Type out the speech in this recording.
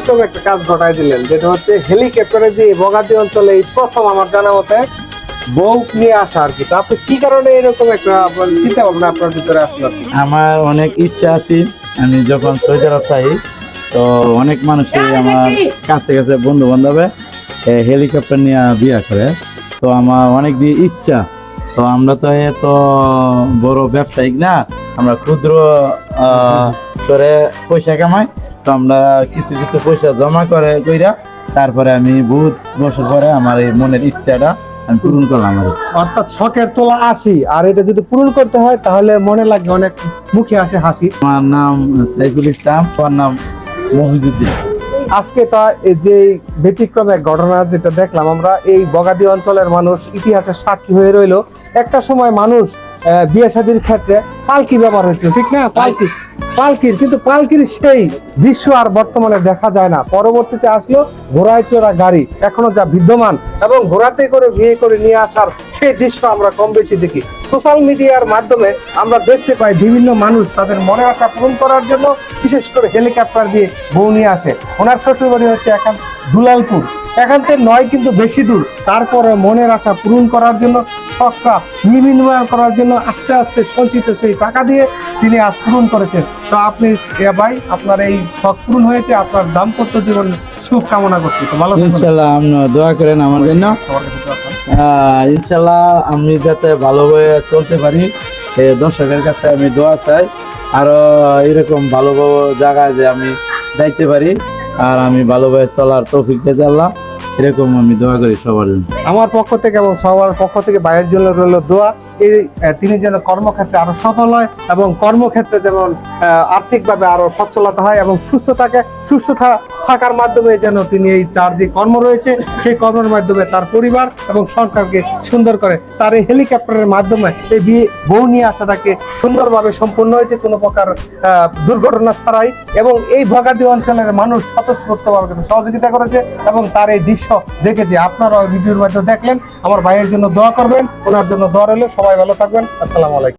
ব্যতিক্রম একটা কাজ ঘটায় দিলেন, যেটা হচ্ছে হেলিকপ্টারে দিয়ে বগাদি অঞ্চলে এই প্রথম আমার জানা মতে বউ নিয়ে আসা আর কি। তো আপনি কি কারণে এরকম একটা চিন্তা ভাবনা আপনার ভিতরে আসলো? আমার অনেক ইচ্ছা আছে, আমি যখন সৌদি আরব থাকি তো অনেক মানুষই আমার কাছে কাছে বন্ধু বান্ধবে হেলিকপ্টার নিয়ে বিয়ে করে। তো আমার অনেক দিয়ে ইচ্ছা, তো আমরা তো এত বড় ব্যবসায়িক না, আমরা ক্ষুদ্র করে পয়সা কামাই। তো আমরা কিছু কিছু পয়সা জমা করে কইরা তারপরে আমি বহুত বছর পরে আমার এই মনের ইচ্ছাটা আমি পূরণ করলাম। অর্থাৎ শখের তোলা 80, আর এটা যদি পূরণ করতে হয় তাহলে মনে লাগে অনেক, মুখে আসে হাসি। আমার নাম সাইফুল ইসলাম, আমার নাম মফিজুদ্দিন। আজকে তা এই যে ব্যতিক্রম এক ঘটনা যেটা দেখলাম আমরা, এই বগাদি অঞ্চলের মানুষ ইতিহাসের সাক্ষী হয়ে রইলো। একটা সময় মানুষ বিয়ে শাদীর ক্ষেত্রে পালকি ব্যবহার হয়েছিল, ঠিক না? পালকির কিন্তু পালকির সেই দৃশ্য আর বর্তমানে দেখা যায় না। পরবর্তীতে আসলো ঘোড়ায় চড়া গাড়ি, এখনো যা বিদ্যমান, এবং ঘোড়াতে করে বিয়ে করে নিয়ে আসার সেই দৃশ্য আমরা কম বেশি দেখি। সোশ্যাল মিডিয়ার মাধ্যমে আমরা দেখতে পাই বিভিন্ন মানুষ তাদের মনের আশা পূরণ করার জন্য বিশেষ করে হেলিকপ্টার দিয়ে বউ নিয়ে আসে। ওনার শ্বশুরবাড়ি হচ্ছে এখন দুলালপুর, এখান থেকে নয় কিন্তু বেশি দূর। তারপরে মনের আশা পূরণ করার জন্য, শখটা নির্মাণ করার জন্য আস্তে আস্তে সঞ্চিত সেই টাকা দিয়ে তিনি আজ পূরণ করেছেন। তো আপনি ভাই, আপনার এই শখ পূরণ হয়েছে, আপনার দাম্পত্য জীবন সুখ কামনা করছি। তো ভালো থাকবেন। ইনশাল্লাহ আপনারা দোয়া করেন আমার জন্য। ইনশাল্লাহ আমি যাতে ভালোভাবে চলতে পারি, দর্শকের কাছে আমি দোয়া চাই, আরো এরকম ভালো ভালো জায়গায় যে আমি যাইতে পারি, আর আমি ভালোভাবে চলার তৌফিক দিয়ে আল্লাহ, এরকম আমি দোয়া করি সবার জন্য। আমার পক্ষ থেকে এবং সবার পক্ষ থেকে ভাইয়ের জন্য রইল দোয়া, তিনি যেন কর্মক্ষেত্রে আরো সফল হয় এবং কর্মক্ষেত্রে যেমন আর্থিকভাবে আরো সচ্ছলতা হয় এবং সুস্থ থাকার মাধ্যমে যেন তিনি এই তার যে কর্ম রয়েছে সেই কর্মের মাধ্যমে তার পরিবার এবং সংসারকে সুন্দর করে। তার এই হেলিকপ্টারের মাধ্যমে এই বউ নিয়ে আসাটাকে সুন্দরভাবে সম্পূর্ণ হয়েছে, কোনো প্রকার দুর্ঘটনা ছাড়াই। এবং এই বগাদি অঞ্চলের মানুষ স্বতঃস্ফূর্তভাবে সহযোগিতা করেছে এবং তার এই দৃশ্য দেখেছে। আপনারা ভিডিওর মাধ্যমে দেখলেন। আমার ভাইয়ের জন্য দোয়া করবেন, ওনার জন্য দোয়া রইল। সবাই ভালো থাকবেন। আসসালামু আলাইকুম।